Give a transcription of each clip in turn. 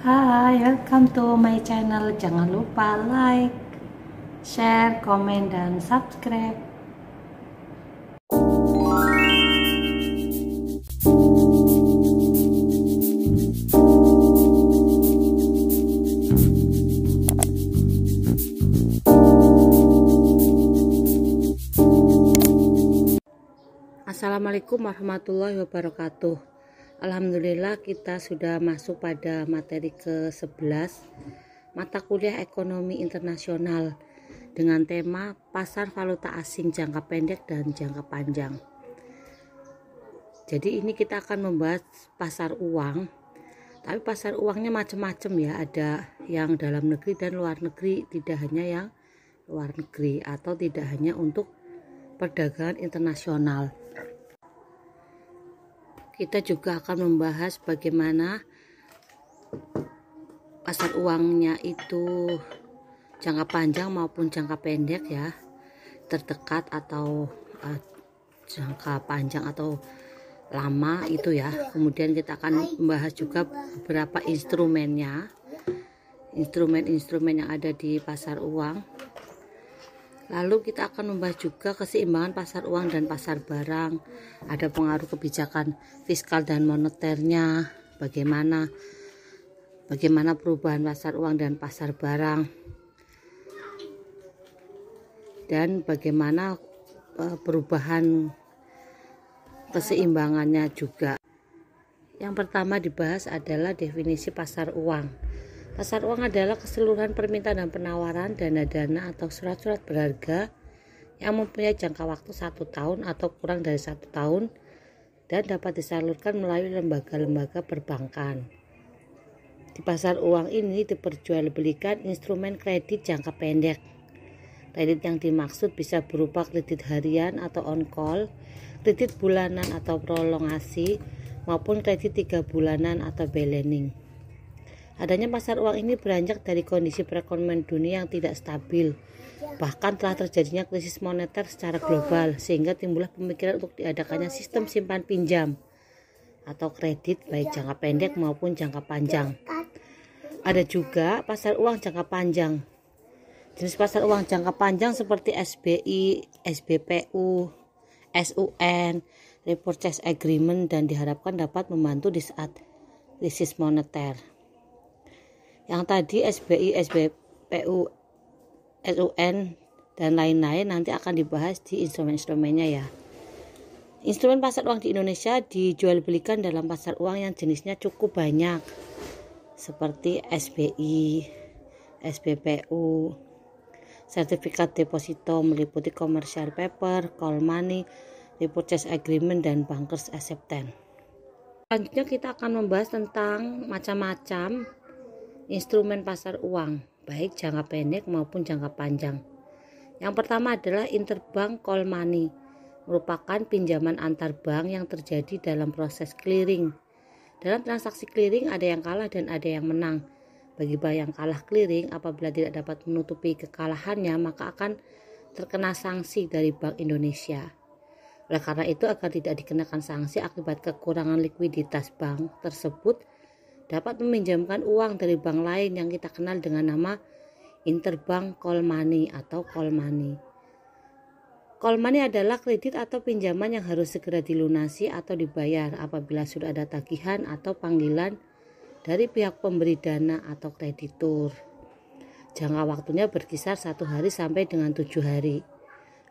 Hai, welcome to my channel. Jangan lupa like, share, komen, dan subscribe. Assalamualaikum warahmatullahi wabarakatuh. Alhamdulillah kita sudah masuk pada materi ke-11 mata kuliah ekonomi internasional dengan tema pasar valuta asing jangka pendek dan jangka panjang. Jadi ini kita akan membahas pasar uang, tapi pasar uangnya macam-macam ya, ada yang dalam negeri dan luar negeri, tidak hanya yang luar negeri atau tidak hanya untuk perdagangan internasional. Kita juga akan membahas bagaimana pasar uangnya itu jangka panjang maupun jangka pendek ya, terdekat atau jangka panjang atau lama itu ya. Kemudian kita akan membahas juga beberapa instrumennya, instrumen-instrumen yang ada di pasar uang. Lalu kita akan membahas juga keseimbangan pasar uang dan pasar barang, ada pengaruh kebijakan fiskal dan moneternya, bagaimana perubahan pasar uang dan pasar barang, dan bagaimana perubahan keseimbangannya juga. Yang pertama dibahas adalah definisi pasar uang. Pasar uang adalah keseluruhan permintaan dan penawaran dana-dana atau surat-surat berharga yang mempunyai jangka waktu 1 tahun atau kurang dari 1 tahun dan dapat disalurkan melalui lembaga-lembaga perbankan. Di pasar uang ini diperjualbelikan instrumen kredit jangka pendek. Kredit yang dimaksud bisa berupa kredit harian atau on call, kredit bulanan atau prolongasi, maupun kredit 3 bulanan atau balancing. Adanya pasar uang ini beranjak dari kondisi perekonomian dunia yang tidak stabil, bahkan telah terjadinya krisis moneter secara global, sehingga timbullah pemikiran untuk diadakannya sistem simpan pinjam atau kredit baik jangka pendek maupun jangka panjang. Ada juga pasar uang jangka panjang. Jenis pasar uang jangka panjang seperti SBI, SBPU, SUN, Repurchase Agreement, dan diharapkan dapat membantu di saat krisis moneter. Yang tadi SBI, SBPU, SUN, dan lain-lain nanti akan dibahas di instrumen-instrumennya ya. Instrumen pasar uang di Indonesia dijual belikan dalam pasar uang yang jenisnya cukup banyak, seperti SBI, SBPU, sertifikat deposito meliputi commercial paper, call money, repurchase agreement, dan bankers acceptance. Selanjutnya kita akan membahas tentang macam-macam instrumen pasar uang, baik jangka pendek maupun jangka panjang. Yang pertama adalah interbank call money, merupakan pinjaman antar bank yang terjadi dalam proses clearing. Dalam transaksi clearing ada yang kalah dan ada yang menang. Bagi bank yang kalah clearing, apabila tidak dapat menutupi kekalahannya, maka akan terkena sanksi dari Bank Indonesia. Oleh karena itu, agar tidak dikenakan sanksi akibat kekurangan likuiditas bank tersebut, dapat meminjamkan uang dari bank lain yang kita kenal dengan nama interbank call money atau call money. Call money adalah kredit atau pinjaman yang harus segera dilunasi atau dibayar apabila sudah ada tagihan atau panggilan dari pihak pemberi dana atau kreditur. Jangka waktunya berkisar 1 hari sampai dengan 7 hari.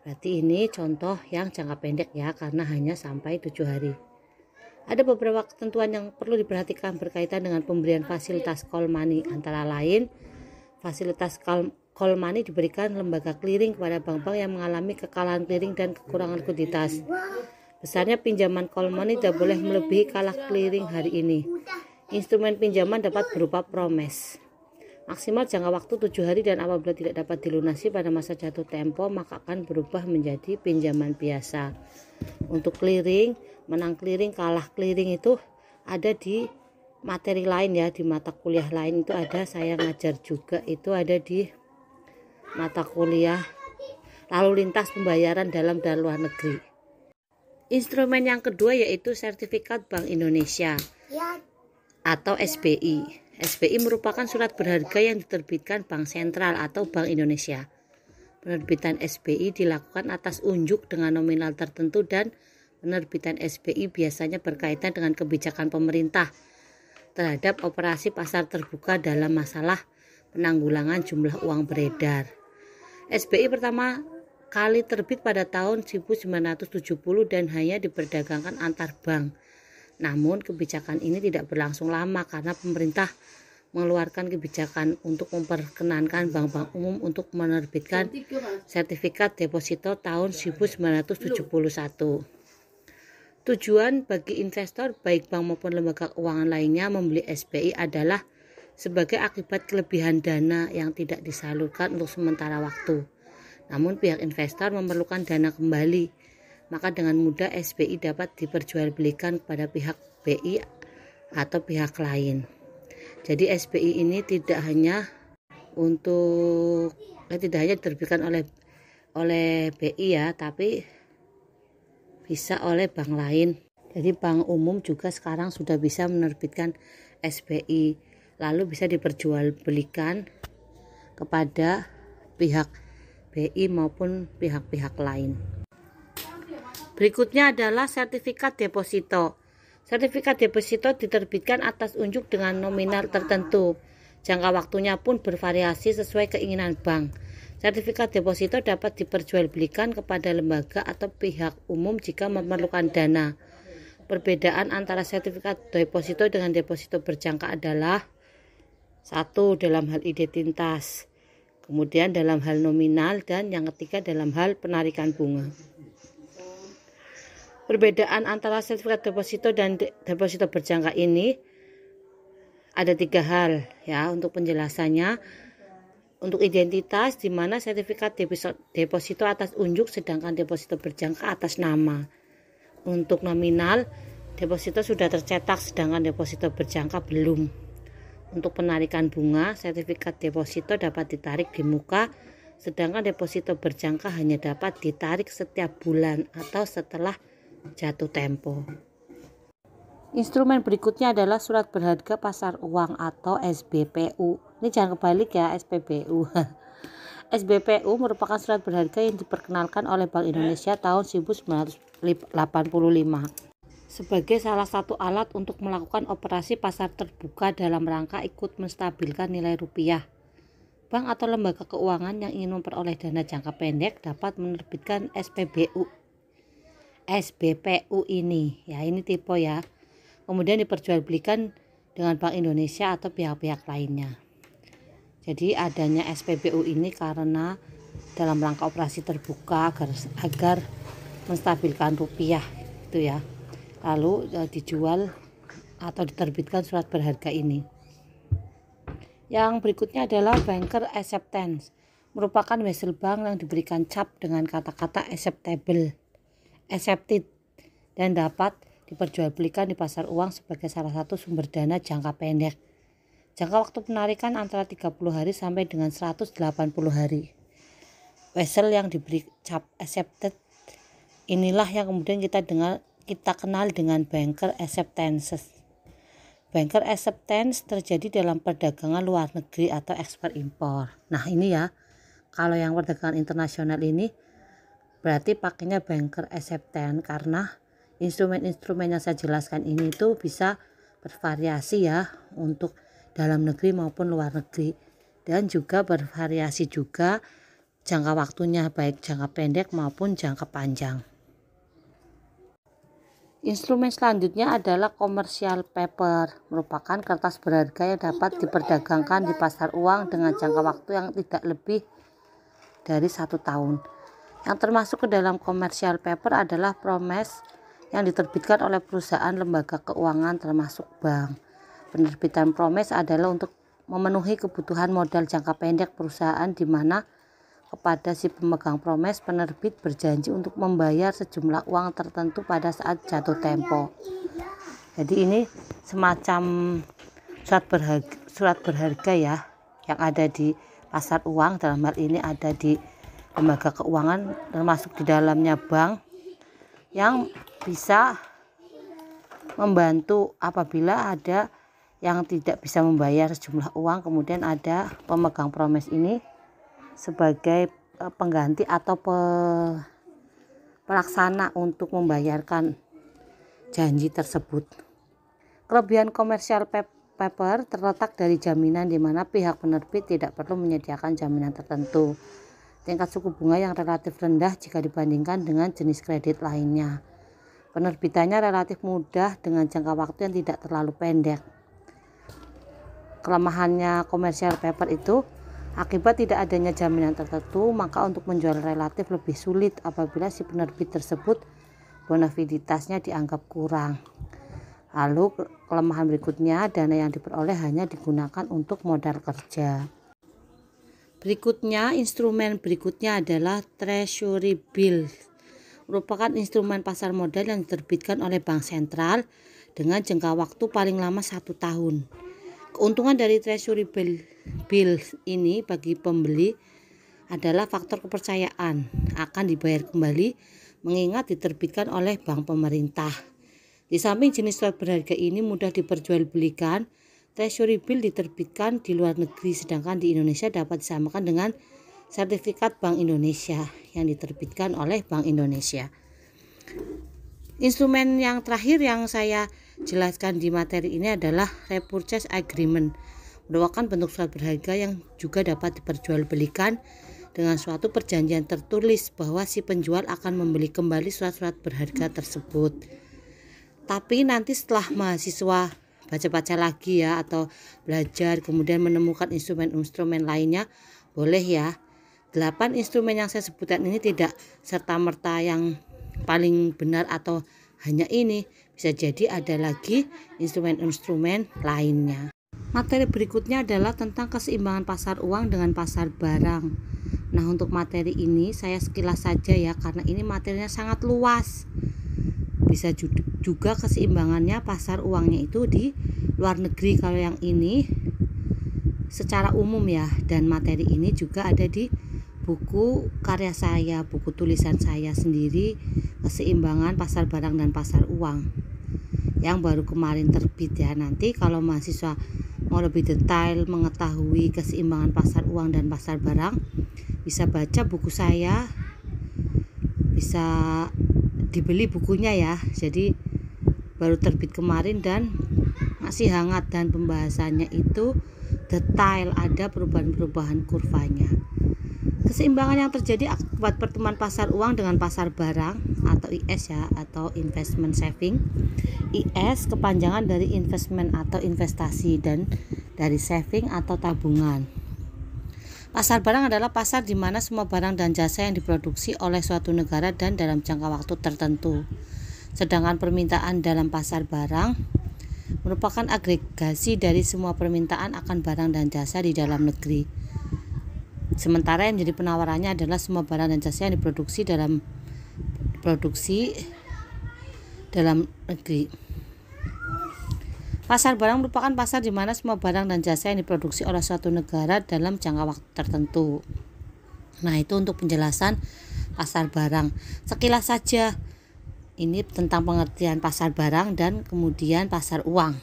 Berarti ini contoh yang jangka pendek ya, karena hanya sampai 7 hari. Ada beberapa ketentuan yang perlu diperhatikan berkaitan dengan pemberian fasilitas call money. Antara lain, fasilitas call money diberikan lembaga clearing kepada bank-bank yang mengalami kekalahan clearing dan kekurangan likuiditas. Besarnya pinjaman call money tidak boleh melebihi kalah clearing hari ini. Instrumen pinjaman dapat berupa promes. Maksimal jangka waktu 7 hari, dan apabila tidak dapat dilunasi pada masa jatuh tempo, maka akan berubah menjadi pinjaman biasa. Untuk clearing, menang clearing, kalah clearing itu ada di materi lain ya, di mata kuliah lain itu ada, saya ngajar juga, itu ada di mata kuliah lalu lintas pembayaran dalam dan luar negeri. Instrumen yang kedua yaitu sertifikat Bank Indonesia atau SBI. SBI merupakan surat berharga yang diterbitkan Bank Sentral atau Bank Indonesia. Penerbitan SBI dilakukan atas unjuk dengan nominal tertentu dan penerbitan SBI biasanya berkaitan dengan kebijakan pemerintah terhadap operasi pasar terbuka dalam masalah penanggulangan jumlah uang beredar. SBI pertama kali terbit pada tahun 1970 dan hanya diperdagangkan antar bank. Namun kebijakan ini tidak berlangsung lama karena pemerintah mengeluarkan kebijakan untuk memperkenankan bank-bank umum untuk menerbitkan sertifikat deposito tahun 1971. Tujuan bagi investor baik bank maupun lembaga keuangan lainnya membeli SBI adalah sebagai akibat kelebihan dana yang tidak disalurkan untuk sementara waktu. Namun pihak investor memerlukan dana kembali. Maka dengan mudah SBI dapat diperjualbelikan kepada pihak BI atau pihak lain. Jadi SBI ini tidak hanya diterbitkan oleh BI ya, tapi bisa oleh bank lain. Jadi bank umum juga sekarang sudah bisa menerbitkan SBI, lalu bisa diperjualbelikan kepada pihak BI maupun pihak-pihak lain. Berikutnya adalah sertifikat deposito. Sertifikat deposito diterbitkan atas unjuk dengan nominal tertentu. Jangka waktunya pun bervariasi sesuai keinginan bank. Sertifikat deposito dapat diperjualbelikan kepada lembaga atau pihak umum jika memerlukan dana. Perbedaan antara sertifikat deposito dengan deposito berjangka adalah: 1. Dalam hal identitas, kemudian dalam hal nominal, dan yang ketiga dalam hal penarikan bunga. Perbedaan antara sertifikat deposito dan deposito berjangka ini ada 3 hal ya untuk penjelasannya. Untuk identitas, di mana sertifikat deposito atas unjuk sedangkan deposito berjangka atas nama. Untuk nominal, deposito sudah tercetak sedangkan deposito berjangka belum. Untuk penarikan bunga, sertifikat deposito dapat ditarik di muka sedangkan deposito berjangka hanya dapat ditarik setiap bulan atau setelah jatuh tempo. Instrumen berikutnya adalah surat berharga pasar uang atau SBPU. Ini jangan kebalik ya, SPBU. SBPU merupakan surat berharga yang diperkenalkan oleh Bank Indonesia tahun 1985 sebagai salah satu alat untuk melakukan operasi pasar terbuka dalam rangka ikut menstabilkan nilai rupiah. Bank atau lembaga keuangan yang ingin memperoleh dana jangka pendek dapat menerbitkan SBPU ini ya, ini tipe ya, kemudian diperjualbelikan dengan Bank Indonesia atau pihak-pihak lainnya. Jadi adanya SPBU ini karena dalam rangka operasi terbuka agar menstabilkan rupiah itu ya, lalu dijual atau diterbitkan surat berharga ini. Yang berikutnya adalah banker acceptance, merupakan wesel bank yang diberikan cap dengan kata-kata accepted dan dapat diperjualbelikan di pasar uang sebagai salah satu sumber dana jangka pendek. Jangka waktu penarikan antara 30 hari sampai dengan 180 hari. Wesel yang diberi cap accepted inilah yang kemudian kita kenal dengan banker acceptance. Banker acceptance terjadi dalam perdagangan luar negeri atau ekspor impor. Nah ini ya, kalau yang perdagangan internasional ini berarti pakainya banker acceptance karena instrumen-instrumen yang saya jelaskan ini itu bisa bervariasi ya untuk dalam negeri maupun luar negeri, dan juga bervariasi juga jangka waktunya baik jangka pendek maupun jangka panjang. Instrumen selanjutnya adalah commercial paper, merupakan kertas berharga yang dapat diperdagangkan di pasar uang dengan jangka waktu yang tidak lebih dari 1 tahun. Yang termasuk ke dalam commercial paper adalah promes yang diterbitkan oleh perusahaan lembaga keuangan termasuk bank. Penerbitan promes adalah untuk memenuhi kebutuhan modal jangka pendek perusahaan, di mana kepada si pemegang promes penerbit berjanji untuk membayar sejumlah uang tertentu pada saat jatuh tempo. Jadi ini semacam surat berharga ya yang ada di pasar uang, dalam hal ini ada di lembaga keuangan termasuk di dalamnya bank, yang bisa membantu apabila ada yang tidak bisa membayar sejumlah uang, kemudian ada pemegang promes ini sebagai pengganti atau pelaksana untuk membayarkan janji tersebut. Kelebihan komersial paper terletak dari jaminan di mana pihak penerbit tidak perlu menyediakan jaminan tertentu. Tingkat suku bunga yang relatif rendah jika dibandingkan dengan jenis kredit lainnya. Penerbitannya relatif mudah dengan jangka waktu yang tidak terlalu pendek. Kelemahannya komersial paper itu akibat tidak adanya jaminan tertentu, maka untuk menjual relatif lebih sulit apabila si penerbit tersebut bonafiditasnya dianggap kurang. Lalu kelemahan berikutnya, dana yang diperoleh hanya digunakan untuk modal kerja. Berikutnya, instrumen berikutnya adalah treasury bill. Merupakan instrumen pasar modal yang diterbitkan oleh bank sentral dengan jangka waktu paling lama 1 tahun. Keuntungan dari treasury bill ini bagi pembeli adalah faktor kepercayaan akan dibayar kembali mengingat diterbitkan oleh bank pemerintah. Di samping jenis surat berharga ini mudah diperjualbelikan, treasury bill diterbitkan di luar negeri, sedangkan di Indonesia dapat disamakan dengan sertifikat Bank Indonesia yang diterbitkan oleh Bank Indonesia. Instrumen yang terakhir yang saya jelaskan di materi ini adalah repurchase agreement, merupakan bentuk surat berharga yang juga dapat diperjualbelikan dengan suatu perjanjian tertulis bahwa si penjual akan membeli kembali surat-surat berharga tersebut. Tapi nanti setelah mahasiswa baca-baca lagi ya, atau belajar kemudian menemukan instrumen-instrumen lainnya, boleh ya. 8 instrumen yang saya sebutkan ini tidak serta-merta yang paling benar atau hanya ini, bisa jadi ada lagi instrumen-instrumen lainnya. Materi berikutnya adalah tentang keseimbangan pasar uang dengan pasar barang. Nah, untuk materi ini saya sekilas saja ya, karena ini materinya sangat luas. Bisa juga keseimbangannya pasar uangnya itu di luar negeri. Kalau yang ini secara umum ya, dan materi ini juga ada di buku karya saya, buku tulisan saya sendiri, keseimbangan pasar barang dan pasar uang, yang baru kemarin terbit ya. Nanti kalau mahasiswa mau lebih detail mengetahui keseimbangan pasar uang dan pasar barang, bisa baca buku saya, bisa dibeli bukunya ya. Jadi baru terbit kemarin dan masih hangat, dan pembahasannya itu detail, ada perubahan-perubahan kurvanya. Keseimbangan yang terjadi akibat pertemuan pasar uang dengan pasar barang atau IS ya, atau investment saving. IS kepanjangan dari investment atau investasi, dan dari saving atau tabungan. Pasar barang adalah pasar di mana semua barang dan jasa yang diproduksi oleh suatu negara dan dalam jangka waktu tertentu. Sedangkan permintaan dalam pasar barang merupakan agregasi dari semua permintaan akan barang dan jasa di dalam negeri. Sementara yang jadi penawarannya adalah semua barang dan jasa yang diproduksi dalam negeri. Pasar barang merupakan pasar di mana semua barang dan jasa yang diproduksi oleh suatu negara dalam jangka waktu tertentu. Nah, itu untuk penjelasan pasar barang. Sekilas saja ini tentang pengertian pasar barang dan kemudian pasar uang.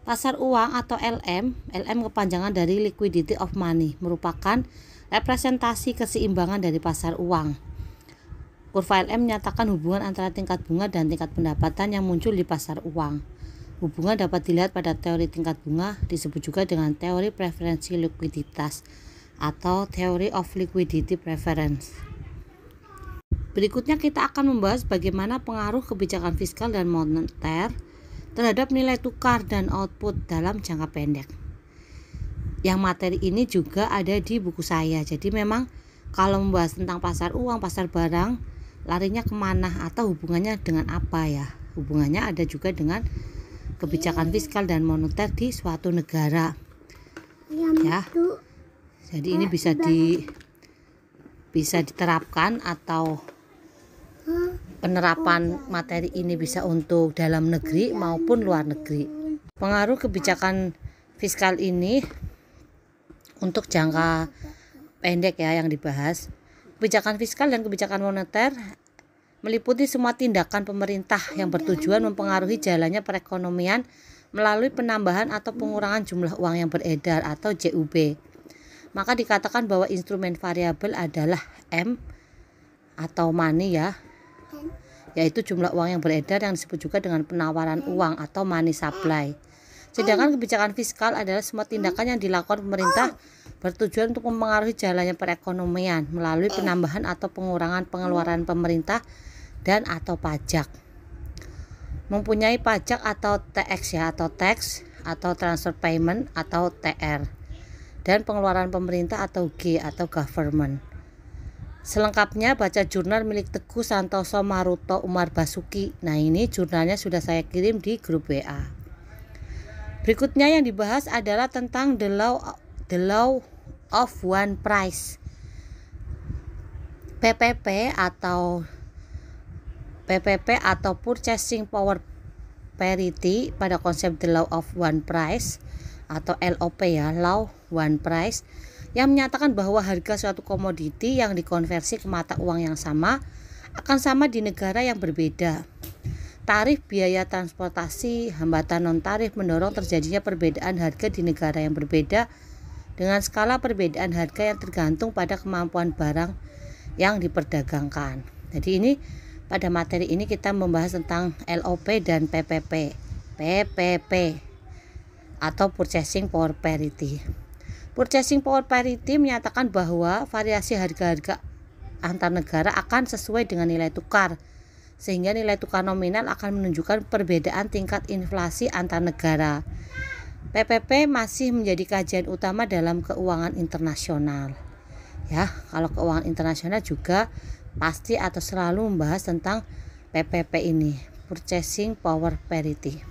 Pasar uang atau LM kepanjangan dari liquidity of money, merupakan representasi keseimbangan dari pasar uang. Kurva LM menyatakan hubungan antara tingkat bunga dan tingkat pendapatan yang muncul di pasar uang. Hubungan dapat dilihat pada teori tingkat bunga, disebut juga dengan teori preferensi likuiditas atau theory of liquidity preference. Berikutnya kita akan membahas bagaimana pengaruh kebijakan fiskal dan moneter terhadap nilai tukar dan output dalam jangka pendek. Yang materi ini juga ada di buku saya. Jadi memang kalau membahas tentang pasar uang, pasar barang, larinya kemana atau hubungannya dengan apa ya? Hubungannya ada juga dengan kebijakan fiskal dan moneter di suatu negara ya. Jadi ini bisa diterapkan, atau penerapan materi ini bisa untuk dalam negeri maupun luar negeri. Pengaruh kebijakan fiskal ini untuk jangka pendek ya yang dibahas. Kebijakan fiskal dan kebijakan moneter meliputi semua tindakan pemerintah yang bertujuan mempengaruhi jalannya perekonomian melalui penambahan atau pengurangan jumlah uang yang beredar atau JUB. Maka dikatakan bahwa instrumen variabel adalah M atau money ya, yaitu jumlah uang yang beredar yang disebut juga dengan penawaran uang atau money supply. Sedangkan kebijakan fiskal adalah semua tindakan yang dilakukan pemerintah bertujuan untuk mempengaruhi jalannya perekonomian melalui penambahan atau pengurangan pengeluaran pemerintah dan atau pajak. Mempunyai pajak atau TX ya, atau tax atau transfer payment atau TR, dan pengeluaran pemerintah atau G atau government. Selengkapnya baca jurnal milik Teguh Santoso Maruto Umar Basuki. Nah, ini jurnalnya sudah saya kirim di grup WA. Berikutnya yang dibahas adalah tentang the law of one price. PPP atau Purchasing Power Parity pada konsep the law of one price atau LOP ya, law one price, yang menyatakan bahwa harga suatu komoditi yang dikonversi ke mata uang yang sama akan sama di negara yang berbeda. Tarif, biaya transportasi, hambatan non-tarif mendorong terjadinya perbedaan harga di negara yang berbeda dengan skala perbedaan harga yang tergantung pada kemampuan barang yang diperdagangkan. Jadi ini pada materi ini kita membahas tentang LOP dan PPP atau Purchasing Power Parity. Purchasing Power Parity menyatakan bahwa variasi harga-harga antar negara akan sesuai dengan nilai tukar, sehingga nilai tukar nominal akan menunjukkan perbedaan tingkat inflasi antar negara. PPP masih menjadi kajian utama dalam keuangan internasional. Ya, kalau keuangan internasional juga pasti atau selalu membahas tentang PPP ini, Purchasing Power Parity.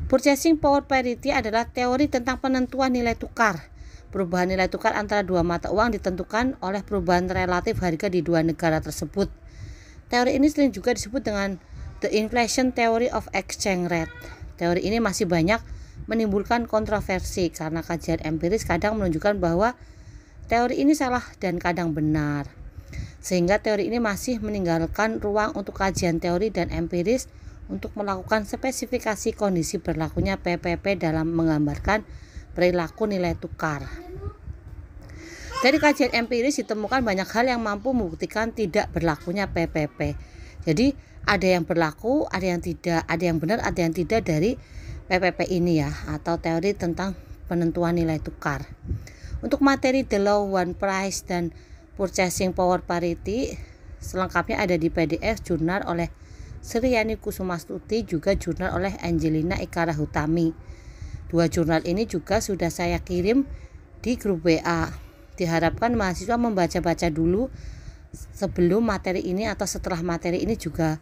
Purchasing Power Parity adalah teori tentang penentuan nilai tukar. Perubahan nilai tukar antara dua mata uang ditentukan oleh perubahan relatif harga di dua negara tersebut. Teori ini sering juga disebut dengan the inflation theory of exchange rate. Teori ini masih banyak menimbulkan kontroversi karena kajian empiris kadang menunjukkan bahwa teori ini salah dan kadang benar. Sehingga teori ini masih meninggalkan ruang untuk kajian teori dan empiris untuk melakukan spesifikasi kondisi berlakunya PPP dalam menggambarkan perilaku nilai tukar. Dari kajian empiris ditemukan banyak hal yang mampu membuktikan tidak berlakunya PPP. Jadi ada yang berlaku, ada yang tidak, ada yang benar, ada yang tidak dari PPP ini ya, atau teori tentang penentuan nilai tukar. Untuk materi the law one price dan Purchasing Power Parity selengkapnya ada di PDF jurnal oleh Sriani Kusumastuti, juga jurnal oleh Angelina Ikara Hutami. Dua jurnal ini juga sudah saya kirim di grup WA. Diharapkan mahasiswa membaca-baca dulu sebelum materi ini atau setelah materi ini juga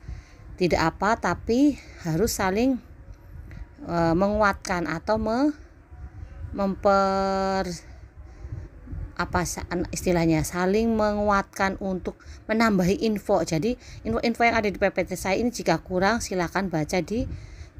tidak apa, tapi harus saling menguatkan atau istilahnya saling menguatkan untuk menambahi info. Jadi info-info yang ada di PPT saya ini jika kurang silakan baca di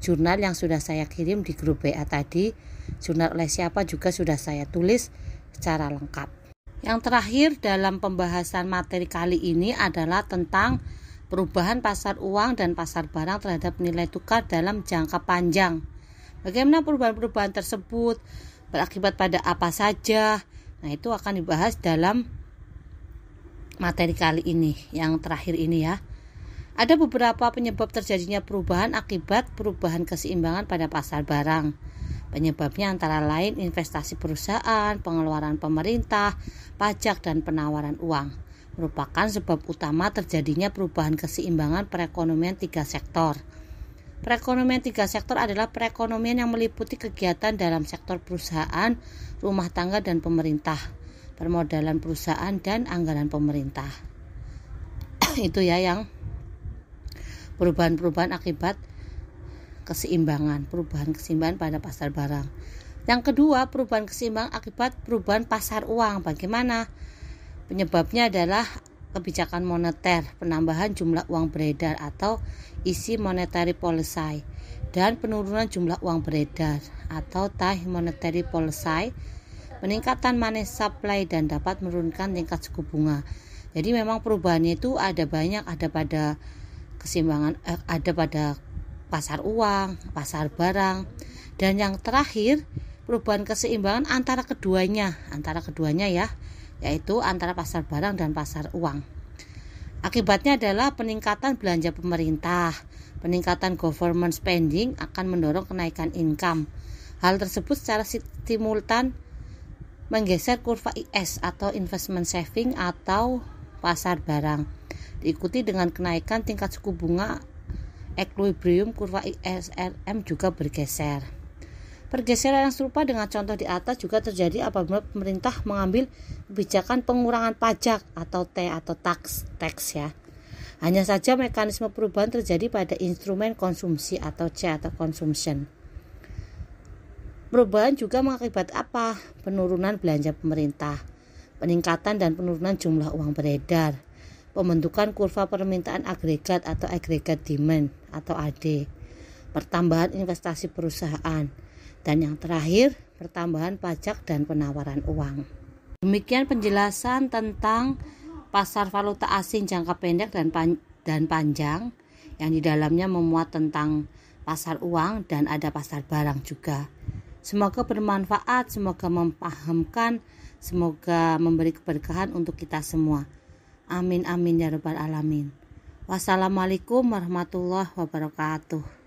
jurnal yang sudah saya kirim di grup WA tadi. Jurnal oleh siapa juga sudah saya tulis secara lengkap. Yang terakhir dalam pembahasan materi kali ini adalah tentang perubahan pasar uang dan pasar barang terhadap nilai tukar dalam jangka panjang. Bagaimana perubahan-perubahan tersebut, berakibat pada apa saja. Nah, itu akan dibahas dalam materi kali ini, yang terakhir ini ya. Ada beberapa penyebab terjadinya perubahan akibat perubahan keseimbangan pada pasar barang. Penyebabnya antara lain investasi perusahaan, pengeluaran pemerintah, pajak, dan penawaran uang. Merupakan sebab utama terjadinya perubahan keseimbangan perekonomian tiga sektor. Perekonomian tiga sektor adalah perekonomian yang meliputi kegiatan dalam sektor perusahaan, rumah tangga, dan pemerintah, permodalan perusahaan, dan anggaran pemerintah. Itu ya yang perubahan-perubahan akibat perubahan keseimbangan pada pasar barang. Yang kedua, perubahan keseimbangan akibat perubahan pasar uang. Bagaimana? Penyebabnya adalah kebijakan moneter, penambahan jumlah uang beredar atau easy monetary policy, dan penurunan jumlah uang beredar atau tight monetary policy, peningkatan money supply, dan dapat menurunkan tingkat suku bunga. Jadi memang perubahannya itu ada banyak, ada pada keseimbangan, ada pada pasar uang, pasar barang, dan yang terakhir perubahan keseimbangan antara keduanya ya, yaitu antara pasar barang dan pasar uang. Akibatnya adalah peningkatan belanja pemerintah, peningkatan government spending akan mendorong kenaikan income. Hal tersebut secara simultan menggeser kurva IS atau investment saving atau pasar barang, diikuti dengan kenaikan tingkat suku bunga equilibrium. Kurva ISRM juga bergeser. Pergeseran yang serupa dengan contoh di atas juga terjadi apabila pemerintah mengambil kebijakan pengurangan pajak atau T atau tax ya. Hanya saja mekanisme perubahan terjadi pada instrumen konsumsi atau C atau consumption. Perubahan juga mengakibat apa? Penurunan belanja pemerintah, peningkatan dan penurunan jumlah uang beredar, pembentukan kurva permintaan agregat atau aggregate demand atau AD, pertambahan investasi perusahaan, dan yang terakhir pertambahan pajak dan penawaran uang. Demikian penjelasan tentang pasar valuta asing jangka pendek dan panjang, yang di dalamnya memuat tentang pasar uang dan ada pasar barang juga. Semoga bermanfaat, semoga memahamkan, semoga memberi keberkahan untuk kita semua. Amin amin ya rabbal alamin. Wassalamualaikum warahmatullahi wabarakatuh.